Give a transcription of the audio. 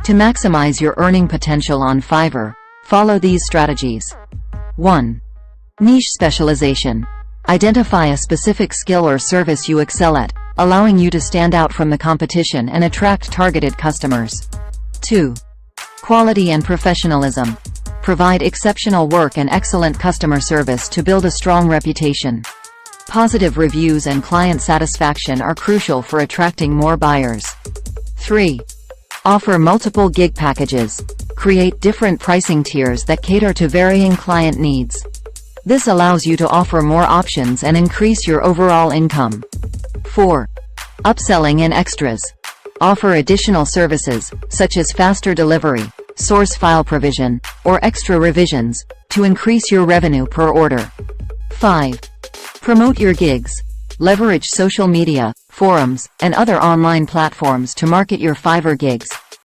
To maximize your earning potential on Fiverr, follow these strategies. 1. Niche specialization. Identify a specific skill or service you excel at, allowing you to stand out from the competition and attract targeted customers. 2. Quality and professionalism. Provide exceptional work and excellent customer service to build a strong reputation. Positive reviews and client satisfaction are crucial for attracting more buyers. 3. Offer multiple gig packages. Create different pricing tiers that cater to varying client needs. This allows you to offer more options and increase your overall income. 4. Upselling and extras. Offer additional services, such as faster delivery, source file provision, or extra revisions, to increase your revenue per order. 5. Promote your gigs. Leverage social media, forums, and other online platforms to market your Fiverr gigs,